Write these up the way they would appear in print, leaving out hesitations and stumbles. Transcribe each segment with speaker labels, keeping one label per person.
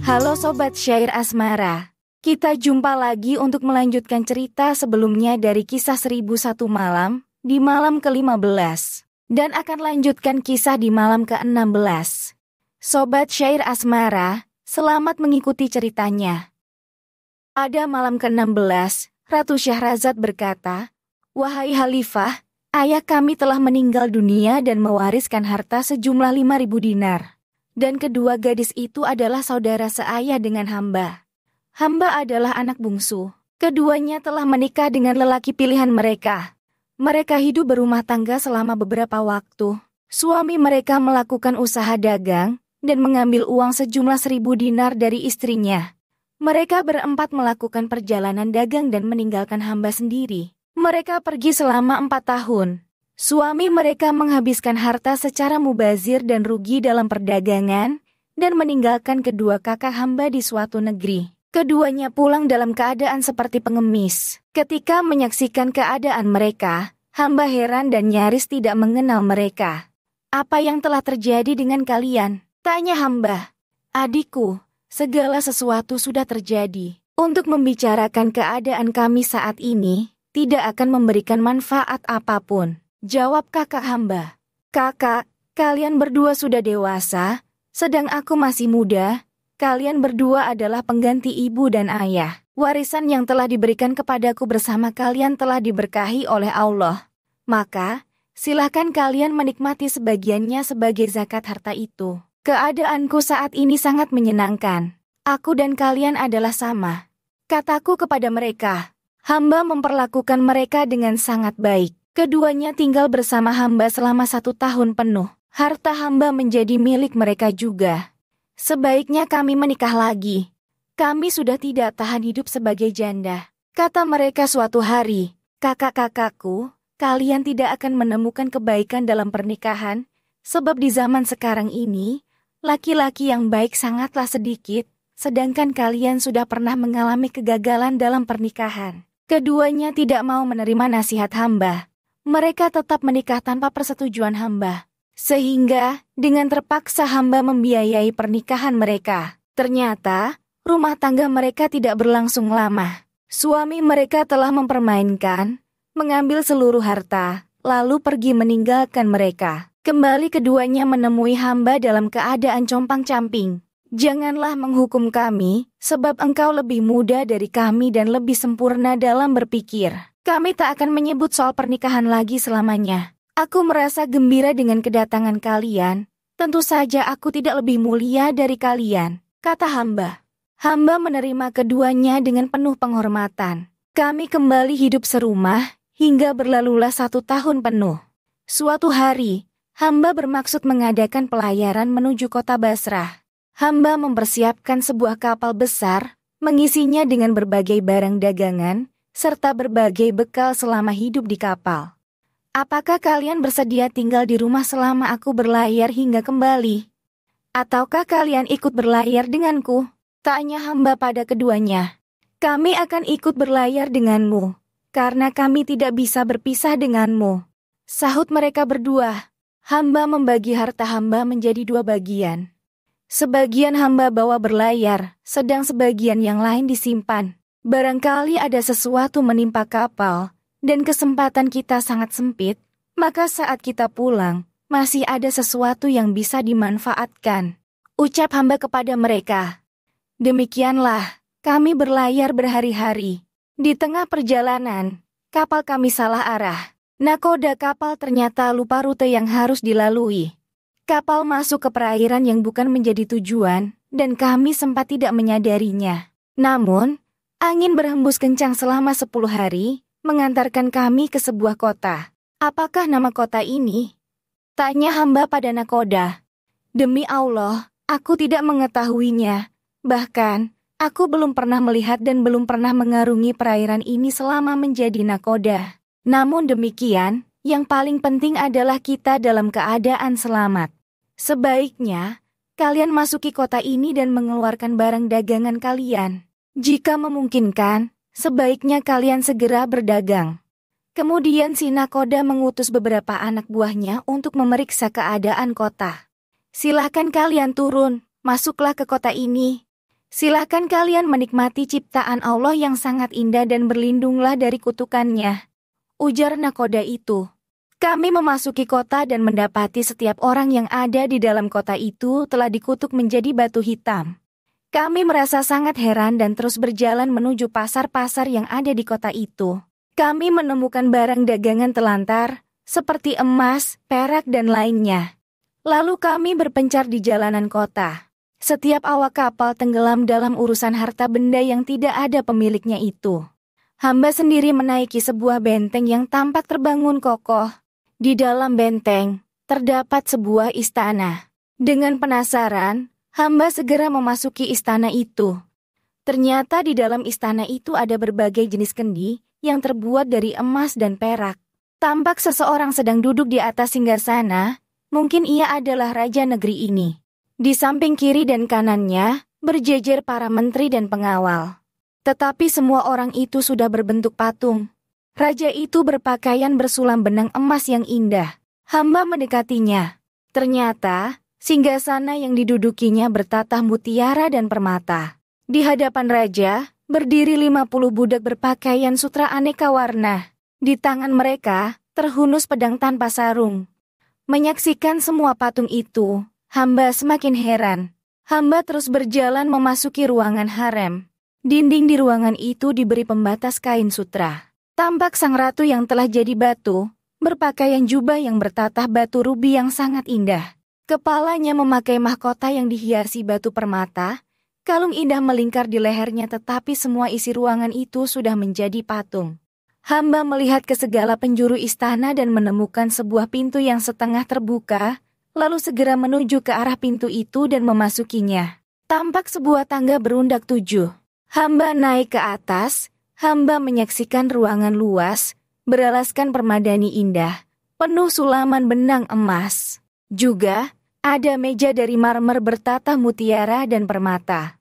Speaker 1: Halo Sobat Syair Asmara, kita jumpa lagi untuk melanjutkan cerita sebelumnya dari kisah 1001 malam, di malam ke-15, dan akan lanjutkan kisah di malam ke-16. Sobat Syair Asmara, selamat mengikuti ceritanya. Pada malam ke-16, Ratu Syahrazad berkata, "Wahai Khalifah, ayah kami telah meninggal dunia dan mewariskan harta sejumlah 5.000 dinar. Dan kedua gadis itu adalah saudara seayah dengan hamba. Hamba adalah anak bungsu. Keduanya telah menikah dengan lelaki pilihan mereka. Mereka hidup berumah tangga selama beberapa waktu. Suami mereka melakukan usaha dagang dan mengambil uang sejumlah 1.000 dinar dari istrinya. Mereka berempat melakukan perjalanan dagang dan meninggalkan hamba sendiri. Mereka pergi selama 4 tahun. Suami mereka menghabiskan harta secara mubazir dan rugi dalam perdagangan, dan meninggalkan kedua kakak hamba di suatu negeri. Keduanya pulang dalam keadaan seperti pengemis. Ketika menyaksikan keadaan mereka, hamba heran dan nyaris tidak mengenal mereka. "Apa yang telah terjadi dengan kalian?" tanya hamba. "Adikku, segala sesuatu sudah terjadi. Untuk membicarakan keadaan kami saat ini, tidak akan memberikan manfaat apapun," jawab kakak hamba. "Kakak, kalian berdua sudah dewasa, sedang aku masih muda. Kalian berdua adalah pengganti ibu dan ayah. Warisan yang telah diberikan kepadaku bersama kalian telah diberkahi oleh Allah. Maka, silakan kalian menikmati sebagiannya sebagai zakat harta itu. Keadaanku saat ini sangat menyenangkan. Aku dan kalian adalah sama," kataku kepada mereka. Hamba memperlakukan mereka dengan sangat baik. Keduanya tinggal bersama hamba selama 1 tahun penuh. Harta hamba menjadi milik mereka juga. "Sebaiknya kami menikah lagi. Kami sudah tidak tahan hidup sebagai janda," kata mereka suatu hari. "Kakak-kakakku, kalian tidak akan menemukan kebaikan dalam pernikahan, sebab di zaman sekarang ini, laki-laki yang baik sangatlah sedikit, sedangkan kalian sudah pernah mengalami kegagalan dalam pernikahan." Keduanya tidak mau menerima nasihat hamba. Mereka tetap menikah tanpa persetujuan hamba. Sehingga, dengan terpaksa hamba membiayai pernikahan mereka. Ternyata, rumah tangga mereka tidak berlangsung lama. Suami mereka telah mempermainkan, mengambil seluruh harta, lalu pergi meninggalkan mereka. Kembali keduanya menemui hamba dalam keadaan compang-camping. "Janganlah menghukum kami, sebab engkau lebih muda dari kami dan lebih sempurna dalam berpikir. Kami tak akan menyebut soal pernikahan lagi selamanya. Aku merasa gembira dengan kedatangan kalian. Tentu saja aku tidak lebih mulia dari kalian," kata hamba. Hamba menerima keduanya dengan penuh penghormatan. Kami kembali hidup serumah, hingga berlalulah 1 tahun penuh. Suatu hari, hamba bermaksud mengadakan pelayaran menuju kota Basrah. Hamba mempersiapkan sebuah kapal besar, mengisinya dengan berbagai barang dagangan, serta berbagai bekal selama hidup di kapal. "Apakah kalian bersedia tinggal di rumah selama aku berlayar hingga kembali? Ataukah kalian ikut berlayar denganku?" tanya hamba pada keduanya. "Kami akan ikut berlayar denganmu, karena kami tidak bisa berpisah denganmu," sahut mereka berdua. Hamba membagi harta hamba menjadi 2 bagian. Sebagian hamba bawa berlayar, sedang sebagian yang lain disimpan. Barangkali ada sesuatu menimpa kapal, dan kesempatan kita sangat sempit, maka saat kita pulang, masih ada sesuatu yang bisa dimanfaatkan, ucap hamba kepada mereka. Demikianlah, kami berlayar berhari-hari. Di tengah perjalanan, kapal kami salah arah. Nakoda kapal ternyata lupa rute yang harus dilalui. Kapal masuk ke perairan yang bukan menjadi tujuan, dan kami sempat tidak menyadarinya. Namun, angin berhembus kencang selama 10 hari, mengantarkan kami ke sebuah kota. "Apakah nama kota ini?" tanya hamba pada nakoda. "Demi Allah, aku tidak mengetahuinya. Bahkan, aku belum pernah melihat dan belum pernah mengarungi perairan ini selama menjadi nakoda. Namun demikian, yang paling penting adalah kita dalam keadaan selamat. Sebaiknya, kalian masuki kota ini dan mengeluarkan barang dagangan kalian. Jika memungkinkan, sebaiknya kalian segera berdagang." Kemudian si nakoda mengutus beberapa anak buahnya untuk memeriksa keadaan kota. "Silahkan kalian turun, masuklah ke kota ini. Silakan kalian menikmati ciptaan Allah yang sangat indah dan berlindunglah dari kutukannya. Ujar nakoda itu. Kami memasuki kota dan mendapati setiap orang yang ada di dalam kota itu telah dikutuk menjadi batu hitam. Kami merasa sangat heran dan terus berjalan menuju pasar-pasar yang ada di kota itu. Kami menemukan barang dagangan telantar, seperti emas, perak dan lainnya. Lalu kami berpencar di jalanan kota. Setiap awak kapal tenggelam dalam urusan harta benda yang tidak ada pemiliknya itu. Hamba sendiri menaiki sebuah benteng yang tampak terbangun kokoh. Di dalam benteng, terdapat sebuah istana. Dengan penasaran, hamba segera memasuki istana itu. Ternyata di dalam istana itu ada berbagai jenis kendi yang terbuat dari emas dan perak. Tampak seseorang sedang duduk di atas singgasana, mungkin ia adalah raja negeri ini. Di samping kiri dan kanannya, berjejer para menteri dan pengawal. Tetapi semua orang itu sudah berbentuk patung. Raja itu berpakaian bersulam benang emas yang indah. Hamba mendekatinya. Ternyata, singgasana yang didudukinya bertatah mutiara dan permata. Di hadapan raja, berdiri 50 budak berpakaian sutra aneka warna. Di tangan mereka, terhunus pedang tanpa sarung. Menyaksikan semua patung itu, hamba semakin heran. Hamba terus berjalan memasuki ruangan harem. Dinding di ruangan itu diberi pembatas kain sutra. Tampak sang ratu yang telah jadi batu, berpakaian jubah yang bertatah batu rubi yang sangat indah. Kepalanya memakai mahkota yang dihiasi batu permata, kalung indah melingkar di lehernya tetapi semua isi ruangan itu sudah menjadi patung. Hamba melihat ke segala penjuru istana dan menemukan sebuah pintu yang setengah terbuka, lalu segera menuju ke arah pintu itu dan memasukinya. Tampak sebuah tangga berundak 7. Hamba naik ke atas. Hamba menyaksikan ruangan luas, beralaskan permadani indah, penuh sulaman benang emas. Juga, ada meja dari marmer bertatah mutiara dan permata.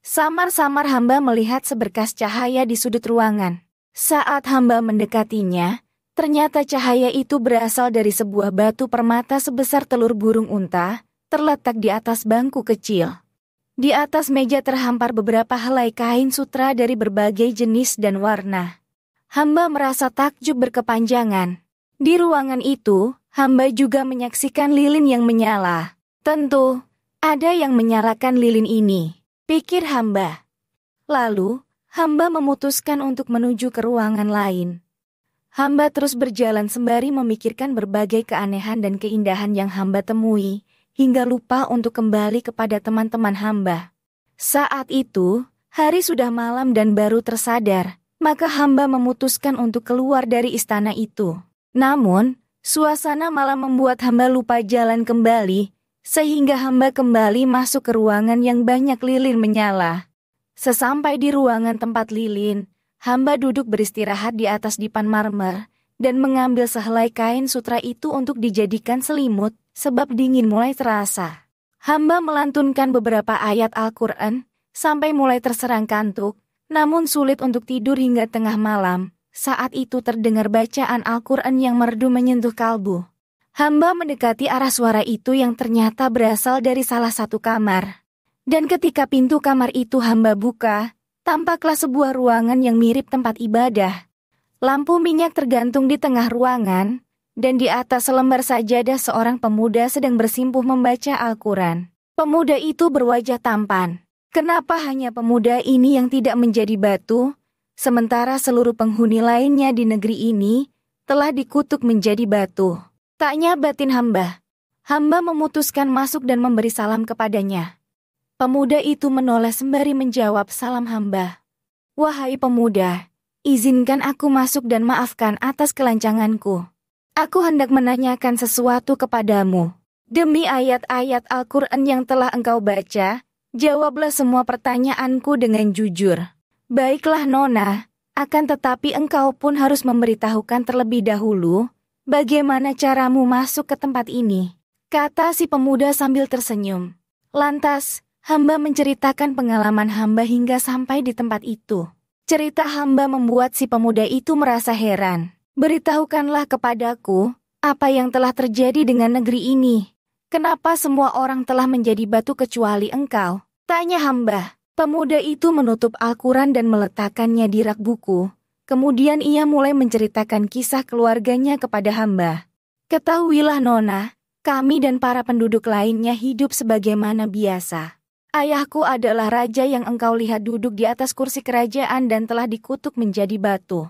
Speaker 1: Samar-samar hamba melihat seberkas cahaya di sudut ruangan. Saat hamba mendekatinya, ternyata cahaya itu berasal dari sebuah batu permata sebesar telur burung unta, terletak di atas bangku kecil. Di atas meja terhampar beberapa helai kain sutra dari berbagai jenis dan warna. Hamba merasa takjub berkepanjangan. Di ruangan itu, hamba juga menyaksikan lilin yang menyala. Tentu, ada yang menyalakan lilin ini, pikir hamba. Lalu, hamba memutuskan untuk menuju ke ruangan lain. Hamba terus berjalan sembari memikirkan berbagai keanehan dan keindahan yang hamba temui, hingga lupa untuk kembali kepada teman-teman hamba. Saat itu, hari sudah malam dan baru tersadar, maka hamba memutuskan untuk keluar dari istana itu. Namun, suasana malam membuat hamba lupa jalan kembali, sehingga hamba kembali masuk ke ruangan yang banyak lilin menyala. Sesampai di ruangan tempat lilin, hamba duduk beristirahat di atas dipan marmer, dan mengambil sehelai kain sutra itu untuk dijadikan selimut, sebab dingin mulai terasa. Hamba melantunkan beberapa ayat Al-Quran, sampai mulai terserang kantuk, namun sulit untuk tidur hingga tengah malam. Saat itu terdengar bacaan Al-Quran yang merdu menyentuh kalbu. Hamba mendekati arah suara itu yang ternyata berasal dari salah satu kamar. Dan ketika pintu kamar itu hamba buka, tampaklah sebuah ruangan yang mirip tempat ibadah. Lampu minyak tergantung di tengah ruangan, dan di atas selembar sajadah seorang pemuda sedang bersimpuh membaca Al-Quran. Pemuda itu berwajah tampan. Kenapa hanya pemuda ini yang tidak menjadi batu, sementara seluruh penghuni lainnya di negeri ini telah dikutuk menjadi batu? Tanya batin hamba. Hamba memutuskan masuk dan memberi salam kepadanya. Pemuda itu menoleh sembari menjawab salam hamba. Wahai pemuda, izinkan aku masuk dan maafkan atas kelancanganku. Aku hendak menanyakan sesuatu kepadamu. Demi ayat-ayat Al-Quran yang telah engkau baca, jawablah semua pertanyaanku dengan jujur. Baiklah Nona, akan tetapi engkau pun harus memberitahukan terlebih dahulu, bagaimana caramu masuk ke tempat ini, kata si pemuda sambil tersenyum. Lantas, hamba menceritakan pengalaman hamba hingga sampai di tempat itu. Cerita hamba membuat si pemuda itu merasa heran. Beritahukanlah kepadaku, apa yang telah terjadi dengan negeri ini. Kenapa semua orang telah menjadi batu kecuali engkau? Tanya hamba. Pemuda itu menutup Al-Quran dan meletakkannya di rak buku. Kemudian ia mulai menceritakan kisah keluarganya kepada hamba. Ketahuilah Nona, kami dan para penduduk lainnya hidup sebagaimana biasa. Ayahku adalah raja yang engkau lihat duduk di atas kursi kerajaan dan telah dikutuk menjadi batu.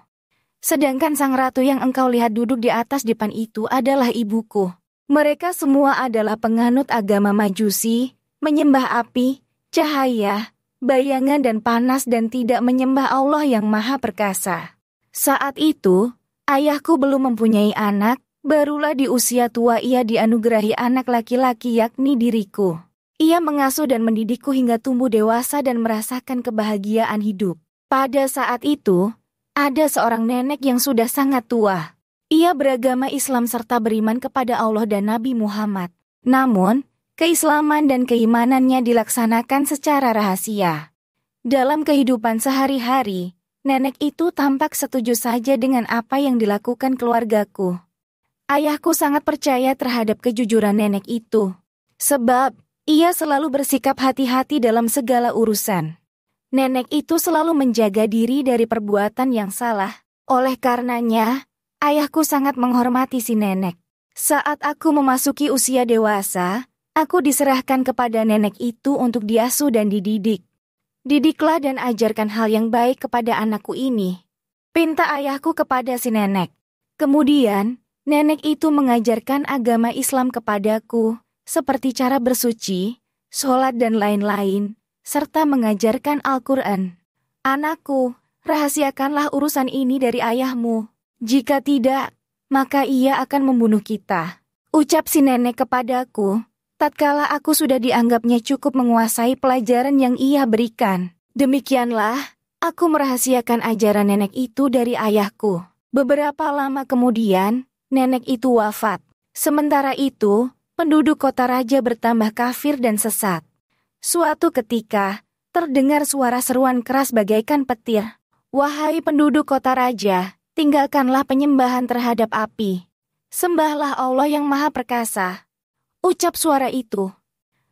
Speaker 1: Sedangkan sang ratu yang engkau lihat duduk di atas dipan itu adalah ibuku. Mereka semua adalah penganut agama Majusi, menyembah api, cahaya, bayangan dan panas dan tidak menyembah Allah yang Maha Perkasa. Saat itu, ayahku belum mempunyai anak, barulah di usia tua ia dianugerahi anak laki-laki yakni diriku. Ia mengasuh dan mendidikku hingga tumbuh dewasa dan merasakan kebahagiaan hidup. Pada saat itu, ada seorang nenek yang sudah sangat tua. Ia beragama Islam serta beriman kepada Allah dan Nabi Muhammad. Namun, keislaman dan keimanannya dilaksanakan secara rahasia. Dalam kehidupan sehari-hari, nenek itu tampak setuju saja dengan apa yang dilakukan keluargaku. Ayahku sangat percaya terhadap kejujuran nenek itu. Sebab, ia selalu bersikap hati-hati dalam segala urusan. Nenek itu selalu menjaga diri dari perbuatan yang salah. Oleh karenanya, ayahku sangat menghormati si nenek. Saat aku memasuki usia dewasa, aku diserahkan kepada nenek itu untuk diasuh dan dididik. Didiklah dan ajarkan hal yang baik kepada anakku ini, pinta ayahku kepada si nenek. Kemudian, nenek itu mengajarkan agama Islam kepadaku, seperti cara bersuci, sholat dan lain-lain, serta mengajarkan Al-Quran. Anakku, rahasiakanlah urusan ini dari ayahmu. Jika tidak, maka ia akan membunuh kita. Ucap si nenek kepadaku, tatkala aku sudah dianggapnya cukup menguasai pelajaran yang ia berikan. Demikianlah, aku merahasiakan ajaran nenek itu dari ayahku. Beberapa lama kemudian, nenek itu wafat. Sementara itu, penduduk kota raja bertambah kafir dan sesat. Suatu ketika, terdengar suara seruan keras bagaikan petir. Wahai penduduk kota raja, tinggalkanlah penyembahan terhadap api. Sembahlah Allah yang Maha Perkasa. Ucap suara itu.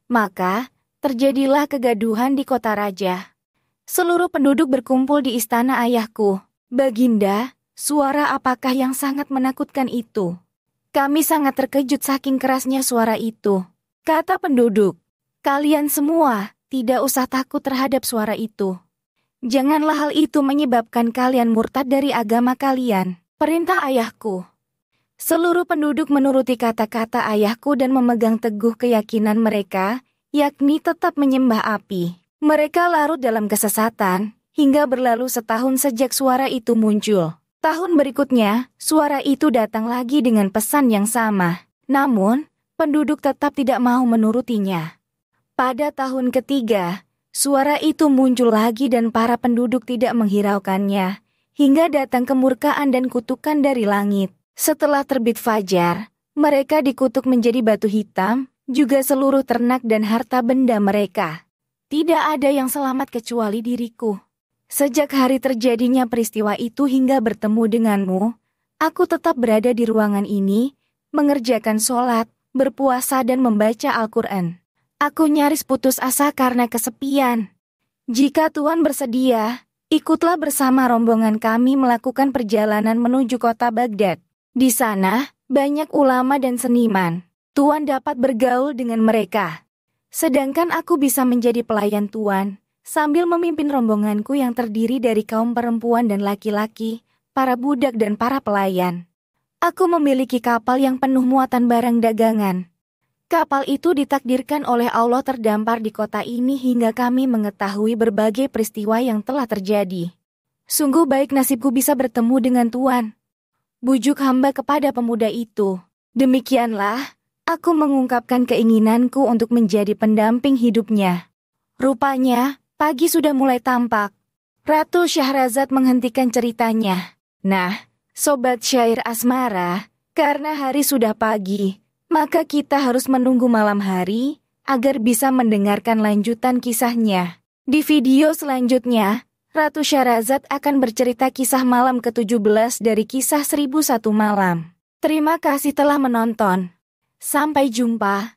Speaker 1: Maka, terjadilah kegaduhan di kota raja. Seluruh penduduk berkumpul di istana ayahku. Baginda, suara apakah yang sangat menakutkan itu? Kami sangat terkejut saking kerasnya suara itu. Kata penduduk, kalian semua tidak usah takut terhadap suara itu. Janganlah hal itu menyebabkan kalian murtad dari agama kalian. Perintah ayahku. Seluruh penduduk menuruti kata-kata ayahku dan memegang teguh keyakinan mereka, yakni tetap menyembah api. Mereka larut dalam kesesatan, hingga berlalu setahun sejak suara itu muncul. Tahun berikutnya, suara itu datang lagi dengan pesan yang sama. Namun, penduduk tetap tidak mau menurutinya. Pada tahun ketiga, suara itu muncul lagi dan para penduduk tidak menghiraukannya, hingga datang kemurkaan dan kutukan dari langit. Setelah terbit fajar, mereka dikutuk menjadi batu hitam, juga seluruh ternak dan harta benda mereka. Tidak ada yang selamat kecuali diriku. Sejak hari terjadinya peristiwa itu hingga bertemu denganmu, aku tetap berada di ruangan ini, mengerjakan sholat, berpuasa dan membaca Al-Quran. Aku nyaris putus asa karena kesepian. Jika Tuhan bersedia, ikutlah bersama rombongan kami melakukan perjalanan menuju kota Baghdad. Di sana, banyak ulama dan seniman. Tuan dapat bergaul dengan mereka. Sedangkan aku bisa menjadi pelayan Tuan, sambil memimpin rombonganku yang terdiri dari kaum perempuan dan laki-laki, para budak dan para pelayan. Aku memiliki kapal yang penuh muatan barang dagangan. Kapal itu ditakdirkan oleh Allah terdampar di kota ini hingga kami mengetahui berbagai peristiwa yang telah terjadi. Sungguh baik nasibku bisa bertemu dengan Tuan. Bujuk hamba kepada pemuda itu. Demikianlah, aku mengungkapkan keinginanku untuk menjadi pendamping hidupnya. Rupanya, pagi sudah mulai tampak. Ratu Syahrazad menghentikan ceritanya. Nah, Sobat Syair Asmara, karena hari sudah pagi, maka kita harus menunggu malam hari, agar bisa mendengarkan lanjutan kisahnya. Di video selanjutnya, Ratu Syahrazad akan bercerita kisah malam ke-17 dari kisah 1001 malam. Terima kasih telah menonton. Sampai jumpa.